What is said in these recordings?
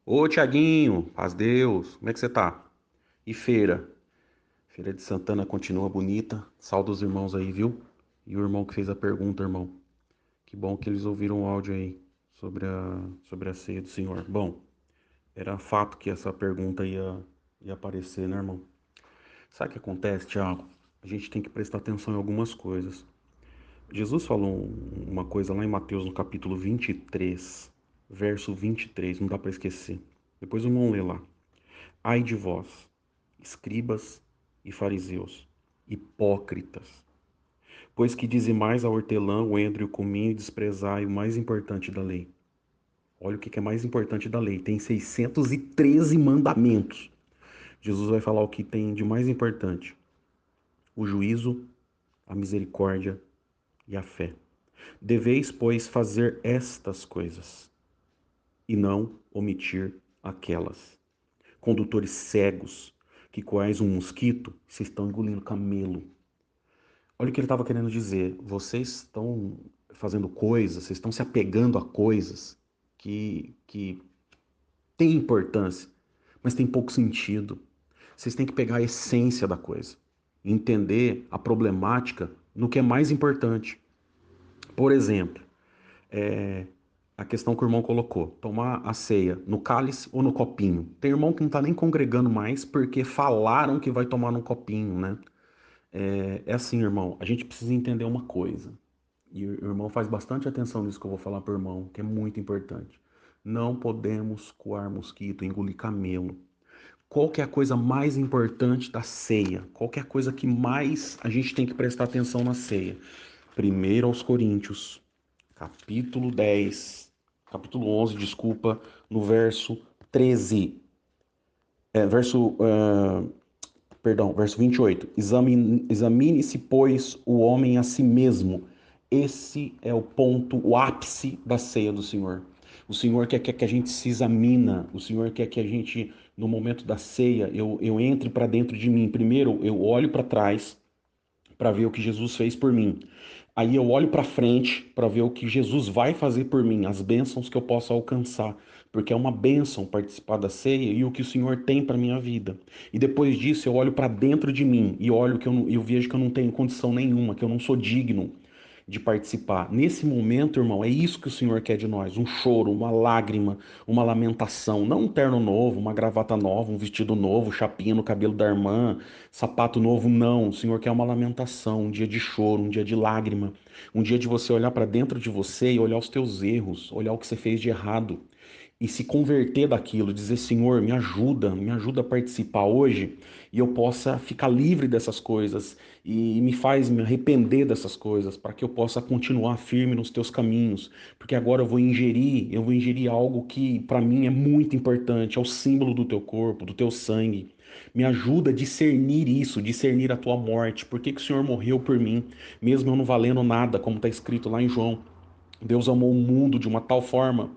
Ô, Tiaguinho, paz Deus, como é que você tá? E feira? Feira de Santana continua bonita. Salve os irmãos aí, viu? E o irmão que fez a pergunta, irmão. Que bom que eles ouviram o áudio aí sobre a ceia do Senhor. Bom, era fato que essa pergunta ia aparecer, né, irmão? Sabe o que acontece, Tiago? A gente tem que prestar atenção em algumas coisas. Jesus falou uma coisa lá em Mateus, no capítulo 23, verso 23, não dá para esquecer. Depois o irmão lê lá. Ai de vós, escribas e fariseus, hipócritas, pois que dizimais a hortelã, o endro e o cominho e desprezai o mais importante da lei. Olha o que é mais importante da lei. Tem 613 mandamentos. Jesus vai falar o que tem de mais importante: o juízo, a misericórdia e a fé. Deveis, pois, fazer estas coisas e não omitir aquelas. Condutores cegos, que coais um mosquito, vocês estão engolindo camelo. Olha o que ele estava querendo dizer. Vocês estão fazendo coisas, vocês estão se apegando a coisas que têm importância, mas tem pouco sentido. Vocês têm que pegar a essência da coisa, entender a problemática no que é mais importante. Por exemplo, a questão que o irmão colocou: tomar a ceia no cálice ou no copinho. Tem irmão que não está nem congregando mais porque falaram que vai tomar no copinho, né? É assim, irmão, a gente precisa entender uma coisa. E o irmão faz bastante atenção nisso que eu vou falar para o irmão, que é muito importante. Não podemos coar mosquito, engolir camelo. Qual que é a coisa mais importante da ceia? Qual que é a coisa que mais a gente tem que prestar atenção na ceia? Primeiro aos Coríntios, capítulo 10, capítulo 11, desculpa, no verso 13. Verso 28. Examine-se, pois, o homem a si mesmo. Esse é o ponto, o ápice da ceia do Senhor. O Senhor quer que a gente se examina. O Senhor quer que a gente, no momento da ceia, eu entre para dentro de mim. Primeiro, eu olho para trás para ver o que Jesus fez por mim. Aí eu olho para frente para ver o que Jesus vai fazer por mim, as bênçãos que eu posso alcançar, porque é uma bênção participar da ceia e o que o Senhor tem para minha vida. E depois disso eu olho para dentro de mim e olho que eu vejo que eu não tenho condição nenhuma, que eu não sou digno de participar. Nesse momento, irmão, é isso que o Senhor quer de nós: um choro, uma lágrima, uma lamentação, não um terno novo, uma gravata nova, um vestido novo, chapinha no cabelo da irmã, sapato novo, não. O Senhor quer uma lamentação, um dia de choro, um dia de lágrima, um dia de você olhar para dentro de você e olhar os teus erros, olhar o que você fez de errado e se converter daquilo, dizer: Senhor, me ajuda a participar hoje e eu possa ficar livre dessas coisas e me faz me arrepender dessas coisas para que eu possa continuar firme nos teus caminhos, porque agora eu vou ingerir algo que para mim é muito importante, é o símbolo do teu corpo, do teu sangue. Me ajuda a discernir isso, discernir a tua morte. Por que que o Senhor morreu por mim, mesmo eu não valendo nada, como está escrito lá em João? Deus amou o mundo de uma tal forma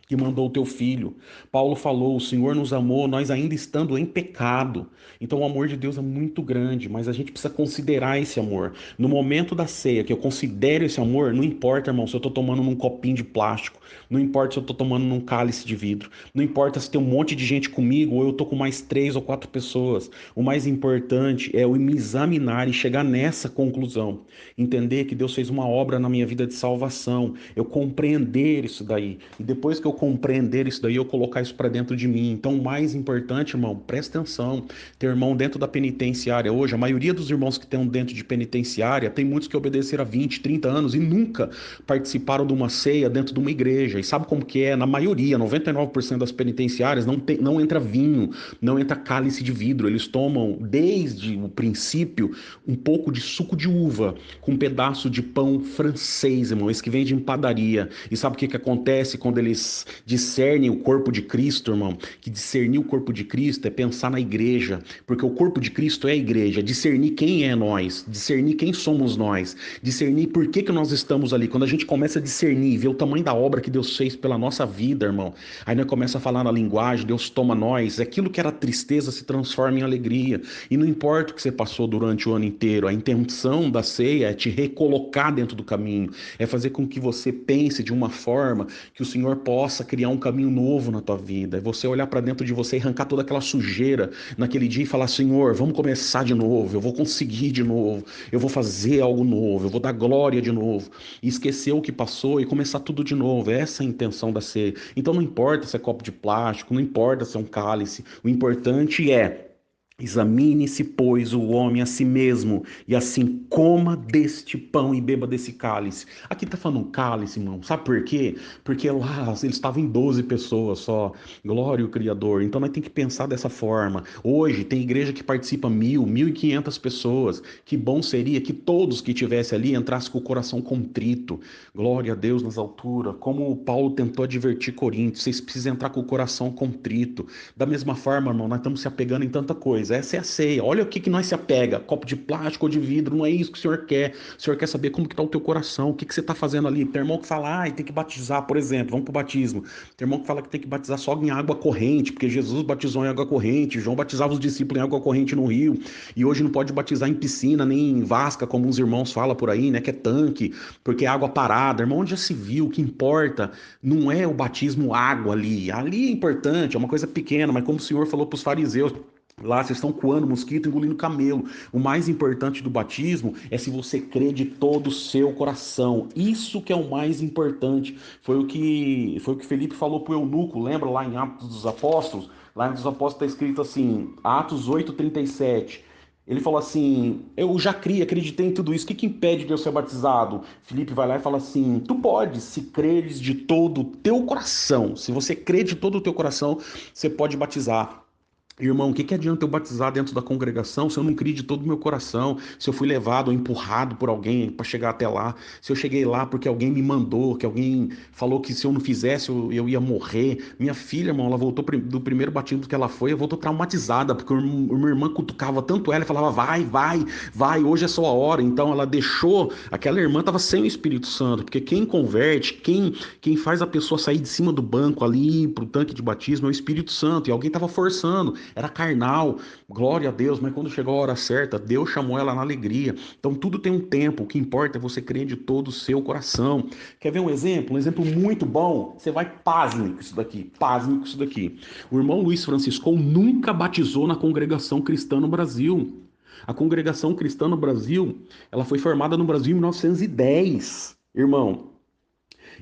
que mandou o teu filho. Paulo falou: o Senhor nos amou, nós ainda estando em pecado. Então o amor de Deus é muito grande, mas a gente precisa considerar esse amor. No momento da ceia, que eu considero esse amor, não importa, irmão, se eu tô tomando num copinho de plástico, não importa se eu tô tomando num cálice de vidro, não importa se tem um monte de gente comigo ou eu tô com mais 3 ou 4 pessoas. O mais importante é eu me examinar e chegar nessa conclusão. Entender que Deus fez uma obra na minha vida de salvação, eu compreender isso daí. E depois que eu compreender isso daí, eu colocar isso para dentro de mim. Então, o mais importante, irmão, presta atenção. Ter irmão dentro da penitenciária hoje, a maioria dos irmãos que estão dentro de penitenciária, tem muitos que obedeceram há 20, 30 anos e nunca participaram de uma ceia dentro de uma igreja. E sabe como que é? Na maioria, 99% das penitenciárias, não entra vinho, não entra cálice de vidro. Eles tomam, desde o princípio, um pouco de suco de uva com um pedaço de pão francês, irmão, esse que vende em padaria. E sabe o que que acontece quando eles discernem o corpo de Cristo, irmão? Que discernir o corpo de Cristo é pensar na igreja, porque o corpo de Cristo é a igreja. Discernir quem é nós, discernir quem somos nós, discernir por que que nós estamos ali. Quando a gente começa a discernir, ver o tamanho da obra que Deus fez pela nossa vida, irmão, aí nós começa a falar na linguagem, Deus toma nós, aquilo que era tristeza se transforma em alegria. E não importa o que você passou durante o ano inteiro, a intenção da ceia é te recolocar dentro do caminho, é fazer com que você pense de uma forma que o Senhor possa possa criar um caminho novo na tua vida. É você olhar para dentro de você e arrancar toda aquela sujeira naquele dia e falar: Senhor, vamos começar de novo, eu vou conseguir de novo, eu vou fazer algo novo, eu vou dar glória de novo. E esquecer o que passou e começar tudo de novo. Essa é a intenção da ceia. Então não importa se é copo de plástico, não importa se é um cálice, o importante é: examine-se, pois, o homem a si mesmo, e assim coma deste pão e beba desse cálice. Aqui tá falando cálice, irmão. Sabe por quê? Porque lá eles estavam em 12 pessoas só. Glória ao Criador. Então nós temos que pensar dessa forma. Hoje tem igreja que participa 1.000, 1.500 pessoas. Que bom seria que todos que estivessem ali entrassem com o coração contrito. Glória a Deus nas alturas. Como o Paulo tentou advertir Coríntios, vocês precisam entrar com o coração contrito. Da mesma forma, irmão, nós estamos se apegando em tanta coisa. Essa é a ceia. Olha o que nós se apega. Copo de plástico ou de vidro, não é isso que o Senhor quer. O Senhor quer saber como que está o teu coração, o que você está fazendo ali. Tem irmão que fala, tem que batizar, por exemplo, vamos para o batismo. Tem irmão que fala que tem que batizar só em água corrente, porque Jesus batizou em água corrente, João batizava os discípulos em água corrente no rio, e hoje não pode batizar em piscina, nem em vasca, como uns irmãos falam por aí, né, que é tanque, porque é água parada. Irmão, onde já se viu, o que importa não é o batismo água ali. Ali é importante, é uma coisa pequena, mas como o Senhor falou para os fariseus, lá vocês estão coando mosquito, engolindo camelo. O mais importante do batismo é se você crê de todo o seu coração. Isso que é o mais importante. Foi o que Felipe falou para o eunuco, lembra lá em Atos dos Apóstolos? Lá em Atos dos Apóstolos está escrito assim, Atos 8:37. Ele falou assim: eu já criei, acreditei em tudo isso, o que impede de eu ser batizado? Felipe vai lá e fala assim: tu podes, se creres de todo o teu coração. Se você crê de todo o teu coração, você pode batizar. Irmão, o que adianta eu batizar dentro da congregação se eu não criei de todo o meu coração, se eu fui levado ou empurrado por alguém para chegar até lá, se eu cheguei lá porque alguém me mandou, que alguém falou que se eu não fizesse eu ia morrer. Minha filha, irmão, ela voltou do primeiro batismo que ela foi, ela voltou traumatizada, porque minha irmã cutucava tanto ela e falava: vai, vai, vai, hoje é só a hora. Então ela deixou, aquela irmã estava sem o Espírito Santo, porque quem converte, quem faz a pessoa sair de cima do banco ali pro tanque de batismo é o Espírito Santo, e alguém estava forçando. Era carnal, glória a Deus, mas quando chegou a hora certa, Deus chamou ela na alegria. Então tudo tem um tempo, o que importa é você crer de todo o seu coração. Quer ver um exemplo? Um exemplo muito bom? Você vai pasme com isso daqui, pasme com isso daqui. O irmão Luiz Francisco nunca batizou na congregação cristã no Brasil. A congregação cristã no Brasil, ela foi formada no Brasil em 1910, irmão.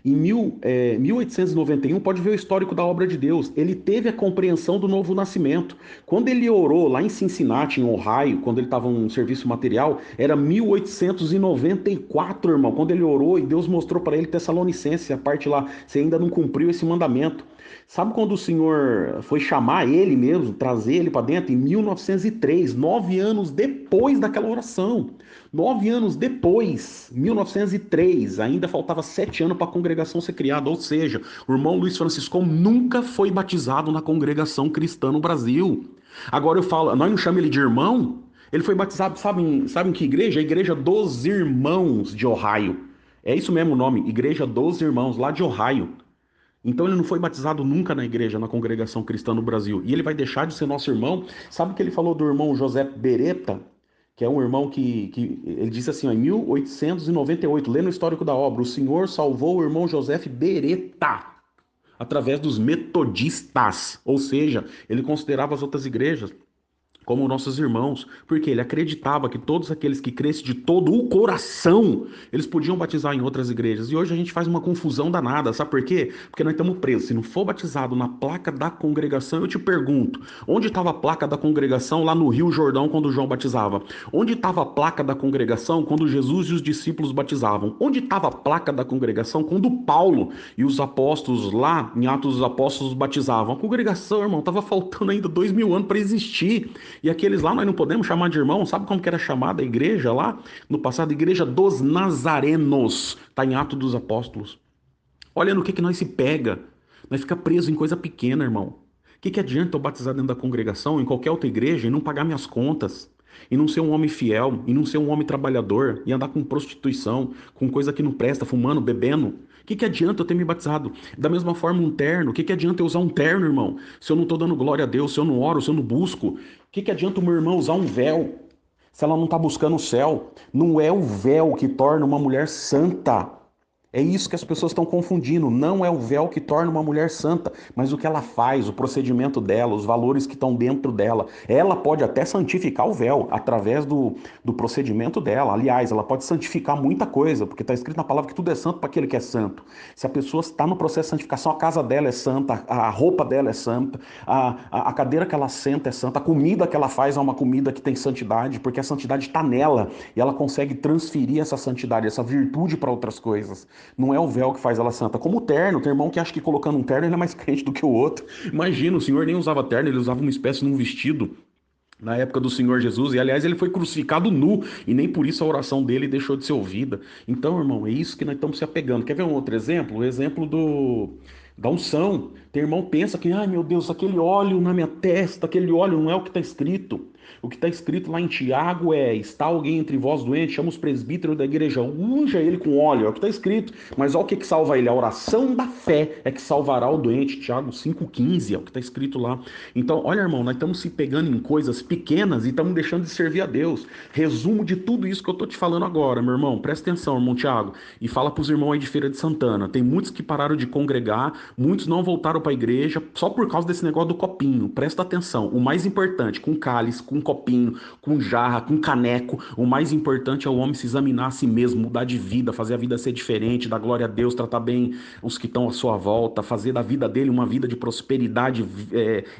Em 1891, pode ver o histórico da obra de Deus. Ele teve a compreensão do novo nascimento. Quando ele orou lá em Cincinnati, em Ohio, quando ele estava em serviço material, era 1894, irmão. Quando ele orou e Deus mostrou para ele Tessalonicenses, a parte lá, você ainda não cumpriu esse mandamento. Sabe quando o Senhor foi chamar ele mesmo, trazer ele para dentro? Em 1903, 9 anos depois daquela oração. 9 anos depois, 1903, ainda faltava 7 anos para a congregação ser criada. Ou seja, o irmão Luiz Francisco nunca foi batizado na congregação cristã no Brasil. Agora eu falo, nós não chamamos ele de irmão? Ele foi batizado, sabe em que igreja? A Igreja dos Irmãos de Ohio. É isso mesmo o nome, Igreja dos Irmãos, lá de Ohio. Então ele não foi batizado nunca na igreja, na congregação cristã no Brasil. E ele vai deixar de ser nosso irmão. Sabe o que ele falou do irmão José Beretta? Que é um irmão que ele disse assim, ó, em 1898, lendo o histórico da obra: o Senhor salvou o irmão José Beretta através dos metodistas. Ou seja, ele considerava as outras igrejas como nossos irmãos, porque ele acreditava que todos aqueles que crescem de todo o coração, eles podiam batizar em outras igrejas. E hoje a gente faz uma confusão danada, sabe por quê? Porque nós estamos presos. Se não for batizado na placa da congregação, eu te pergunto, onde estava a placa da congregação lá no Rio Jordão quando João batizava? Onde estava a placa da congregação quando Jesus e os discípulos batizavam? Onde estava a placa da congregação quando Paulo e os apóstolos lá em Atos dos Apóstolos batizavam? A congregação, irmão, estava faltando ainda 2000 anos para existir. E aqueles lá nós não podemos chamar de irmão. Sabe como que era chamada a igreja lá? No passado, Igreja dos Nazarenos. Está em Atos dos Apóstolos. Olha no que nós se pega. Nós fica preso em coisa pequena, irmão. O que adianta eu batizar dentro da congregação, em qualquer outra igreja, e não pagar minhas contas? E não ser um homem fiel, e não ser um homem trabalhador, e andar com prostituição, com coisa que não presta, fumando, bebendo? O que adianta eu ter me batizado? Da mesma forma, um terno. O que adianta eu usar um terno, irmão? Se eu não estou dando glória a Deus, se eu não oro, se eu não busco. O que adianta o meu irmão usar um véu, se ela não está buscando o céu? Não é o véu que torna uma mulher santa. É isso que as pessoas estão confundindo. Não é o véu que torna uma mulher santa, mas o que ela faz, o procedimento dela, os valores que estão dentro dela. Ela pode até santificar o véu através do procedimento dela. Aliás, ela pode santificar muita coisa, porque está escrito na palavra que tudo é santo para aquele que é santo. Se a pessoa está no processo de santificação, a casa dela é santa, a roupa dela é santa, a cadeira que ela senta é santa, a comida que ela faz é uma comida que tem santidade, porque a santidade está nela e ela consegue transferir essa santidade, essa virtude para outras coisas. Não é o véu que faz ela santa. Como o terno, tem irmão que acha que colocando um terno ele é mais crente do que o outro. Imagina, o Senhor nem usava terno, ele usava uma espécie de um vestido na época do Senhor Jesus, e aliás ele foi crucificado nu, e nem por isso a oração dele deixou de ser ouvida. Então, irmão, é isso que nós estamos se apegando. Quer ver um outro exemplo? O exemplo da unção. Tem irmão que pensa que, ai meu Deus, aquele óleo na minha testa, aquele óleo não é o que está escrito. O que está escrito lá em Tiago é: está alguém entre vós doente, chama os presbíteros da igreja, unja ele com óleo, é o que está escrito. Mas olha o que salva ele: a oração da fé é que salvará o doente. Tiago 5,15 é o que está escrito lá. Então, olha, irmão, nós estamos se pegando em coisas pequenas e estamos deixando de servir a Deus. Resumo de tudo isso que eu estou te falando agora, meu irmão, presta atenção, irmão Tiago, e fala para os irmãos aí de Feira de Santana. Tem muitos que pararam de congregar, muitos não voltaram para a igreja só por causa desse negócio do copinho. Presta atenção, o mais importante, com cálice, com copinho, com jarra, com caneco, o mais importante é o homem se examinar a si mesmo, mudar de vida, fazer a vida ser diferente, dar glória a Deus, tratar bem os que estão à sua volta, fazer da vida dele uma vida de prosperidade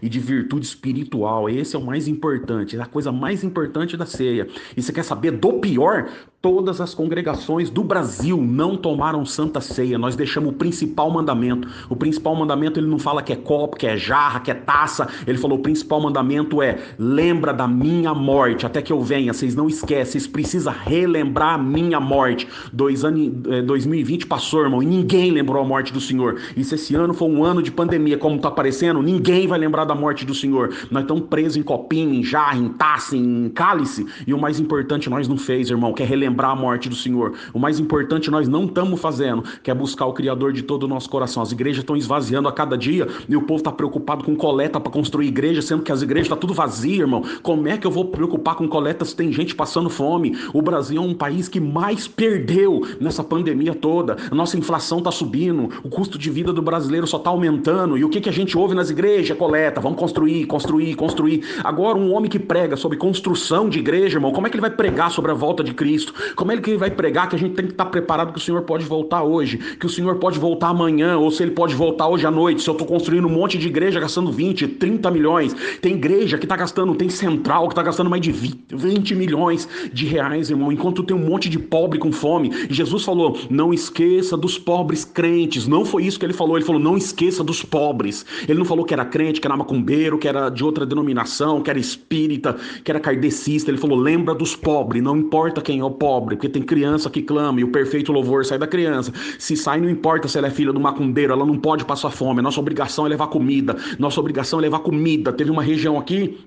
e de virtude espiritual. Esse é o mais importante, é a coisa mais importante da ceia. E você quer saber do pior? Todas as congregações do Brasil não tomaram santa ceia. Nós deixamos o principal mandamento. O principal mandamento, ele não fala que é copo, que é jarra, que é taça. Ele falou: o principal mandamento é: lembra da minha morte até que eu venha. Vocês não esquecem, vocês precisam relembrar a minha morte. 2020 passou, irmão, e ninguém lembrou a morte do Senhor. E se esse ano for um ano de pandemia, como está aparecendo, ninguém vai lembrar da morte do Senhor. Nós estamos presos em copinho, em jarra, em taça, em cálice. E o mais importante nós não fez, irmão, que é relembrar a morte do Senhor. O mais importante nós não estamos fazendo, que é buscar o Criador de todo o nosso coração. As igrejas estão esvaziando a cada dia e o povo está preocupado com coleta para construir igreja, sendo que as igrejas estão tudo vazias, irmão. Como é que eu vou preocupar com coleta se tem gente passando fome? O Brasil é um país que mais perdeu nessa pandemia toda. A nossa inflação está subindo, o custo de vida do brasileiro só está aumentando. E o que a gente ouve nas igrejas? Coleta, vamos construir, construir, construir. Agora, um homem que prega sobre construção de igreja, irmão, como é que ele vai pregar sobre a volta de Cristo? Como é que ele vai pregar que a gente tem que estar preparado, que o Senhor pode voltar hoje, que o Senhor pode voltar amanhã, ou se ele pode voltar hoje à noite? Se eu estou construindo um monte de igreja gastando 20, 30 milhões, tem igreja que está gastando, tem central que está gastando mais de 20 milhões de reais, irmão, enquanto tem um monte de pobre com fome. E Jesus falou: não esqueça dos pobres crentes. Não foi isso que ele falou não esqueça dos pobres. Ele não falou que era crente, que era macumbeiro, que era de outra denominação, que era espírita, que era kardecista. Ele falou: lembra dos pobres, não importa quem é o pobre, porque tem criança que clama e o perfeito louvor sai da criança. Se sai, não importa se ela é filha do macumbeiro, ela não pode passar fome. A nossa obrigação é levar comida. Nossa obrigação é levar comida. Teve uma região aqui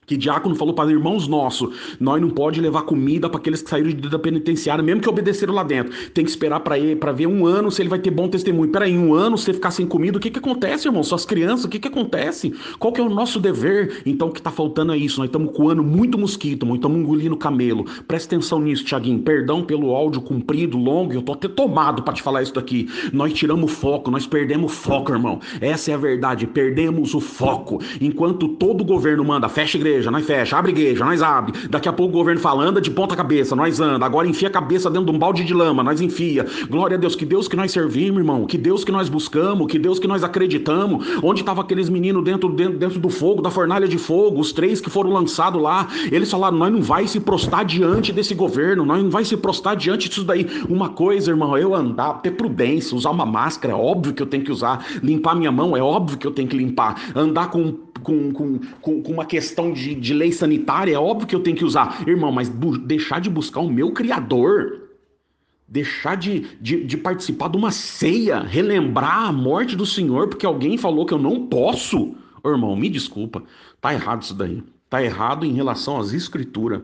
que diácono falou para irmãos nossos: nós não pode levar comida para aqueles que saíram da penitenciária, mesmo que obedeceram lá dentro. Tem que esperar para ver um ano se ele vai ter bom testemunho. Peraí, um ano você ficar sem comida, o que acontece, irmão? Suas crianças, o que acontece? Qual que é o nosso dever? Então o que tá faltando é isso. Nós estamos coando muito mosquito, nós estamos engolindo camelo. Presta atenção nisso, Tiaguinho. Perdão pelo áudio comprido, longo, eu tô até tomado para te falar isso daqui. Nós tiramos o foco, nós perdemos o foco, irmão. Essa é a verdade, perdemos o foco. Enquanto todo governo manda: fecha a igreja, nós fecha, abre igreja, nós abre. Daqui a pouco o governo fala: anda de ponta cabeça, nós anda. Agora enfia a cabeça dentro de um balde de lama, nós enfia. Glória a Deus, que Deus que nós servimos, irmão, que Deus que nós buscamos, que Deus que nós acreditamos. Onde estavam aqueles meninos dentro do fogo, da fornalha de fogo, os 3 que foram lançados lá? Eles falaram: nós não vai se prostrar diante desse governo, nós não vai se prostrar diante disso daí. Uma coisa, irmão, eu andar, ter prudência, usar uma máscara, é óbvio que eu tenho que usar. Limpar minha mão, é óbvio que eu tenho que limpar. Andar com uma questão de lei sanitária, é óbvio que eu tenho que usar. Irmão, mas deixar de buscar o meu Criador, deixar de participar de uma ceia, relembrar a morte do Senhor porque alguém falou que eu não posso? Ô, irmão, me desculpa, tá errado isso daí. Tá errado em relação às escrituras.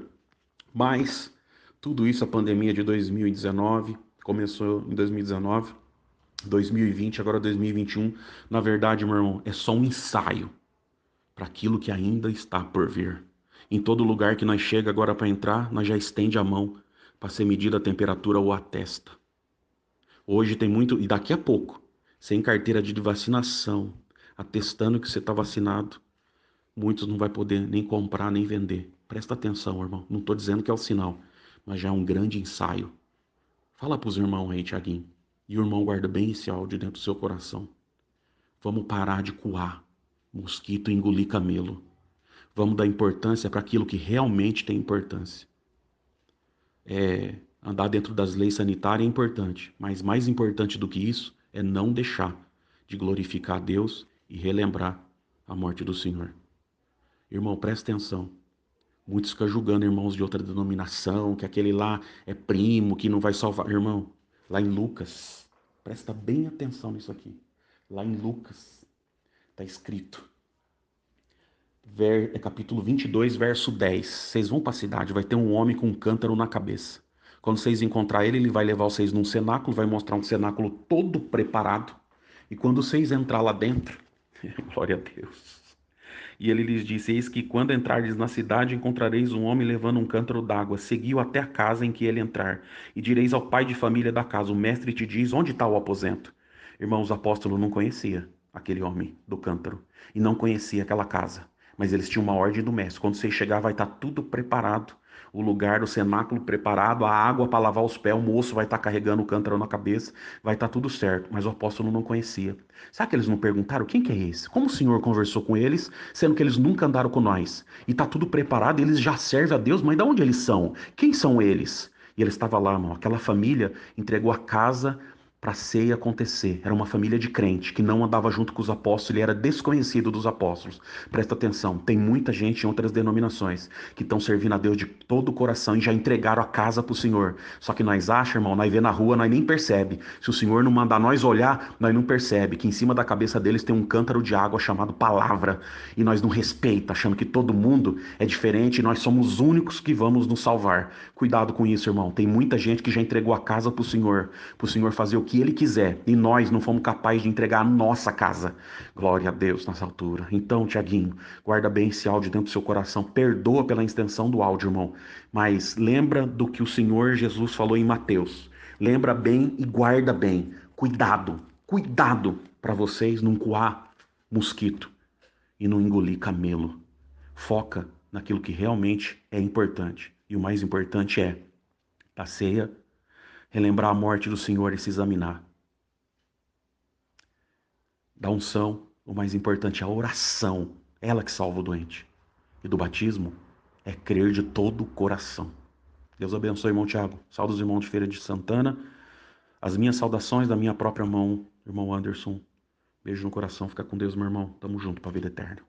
Mas tudo isso, a pandemia de 2019, começou em 2019, 2020, agora 2021, na verdade, meu irmão, é só um ensaio para aquilo que ainda está por vir. Em todo lugar que nós chega agora para entrar, nós já estende a mão para ser medida a temperatura ou a testa. Hoje tem muito, e daqui a pouco, sem carteira de vacinação, atestando que você está vacinado, muitos não vai poder nem comprar nem vender. Presta atenção, irmão. Não estou dizendo que é o sinal, mas já é um grande ensaio. Fala para os irmãos aí, Tiaguinho. E o irmão guarda bem esse áudio dentro do seu coração. Vamos parar de coar mosquito e engolir camelo. Vamos dar importância para aquilo que realmente tem importância. Andar dentro das leis sanitárias é importante, mas mais importante do que isso é não deixar de glorificar a Deus e relembrar a morte do Senhor. Irmão, presta atenção. Muitos ficam julgando irmãos de outra denominação, que aquele lá é primo, que não vai salvar. Irmão, lá em Lucas, presta bem atenção nisso aqui. Lá em Lucas, está escrito, capítulo 22, verso 10. Vocês vão para a cidade, vai ter um homem com um cântaro na cabeça. Quando vocês encontrar ele, ele vai levar vocês num cenáculo, vai mostrar um cenáculo todo preparado. E quando vocês entrar lá dentro, glória a Deus. E ele lhes disse: Eis que quando entrardes na cidade, encontrareis um homem levando um cântaro d'água. Segui-o até a casa em que ele entrar. E direis ao pai de família da casa: O mestre te diz: Onde está o aposento? Irmãos, o apóstolo não conhecia aquele homem do cântaro. E não conhecia aquela casa. Mas eles tinham uma ordem do mestre: quando você chegar, vai estar tudo preparado. O lugar do cenáculo preparado, a água para lavar os pés, o moço vai estar carregando o cântaro na cabeça, vai estar tudo certo. Mas o apóstolo não conhecia. Sabe que eles não perguntaram quem que é esse? Como o Senhor conversou com eles, sendo que eles nunca andaram com nós? E tá tudo preparado, eles já servem a Deus, mas de onde eles são? Quem são eles? E ele estava lá, irmão. Aquela família entregou a casa para a ceia acontecer. Era uma família de crente que não andava junto com os apóstolos, ele era desconhecido dos apóstolos. Presta atenção, tem muita gente em outras denominações que estão servindo a Deus de todo o coração e já entregaram a casa para o Senhor. Só que nós achamos, irmão, nós vê na rua, nós nem percebe. Se o Senhor não mandar nós olhar, nós não percebe que em cima da cabeça deles tem um cântaro de água chamado palavra e nós não respeita, achando que todo mundo é diferente e nós somos os únicos que vamos nos salvar. Cuidado com isso, irmão. Tem muita gente que já entregou a casa para o Senhor fazer o que ele quiser, e nós não fomos capazes de entregar a nossa casa. Glória a Deus nessa altura. Então, Tiaguinho, guarda bem esse áudio dentro do seu coração. Perdoa pela extensão do áudio, irmão, mas lembra do que o Senhor Jesus falou em Mateus. Lembra bem e guarda bem. Cuidado, cuidado para vocês não coar mosquito e não engolir camelo. Foca naquilo que realmente é importante. E o mais importante é, a ceia, relembrar a morte do Senhor e se examinar. Da unção, o mais importante é a oração, ela que salva o doente. E do batismo é crer de todo o coração. Deus abençoe, irmão Tiago. Saudos, irmão de Feira de Santana. As minhas saudações da minha própria mão, irmão Anderson. Beijo no coração, fica com Deus, meu irmão. Tamo junto pra vida eterna.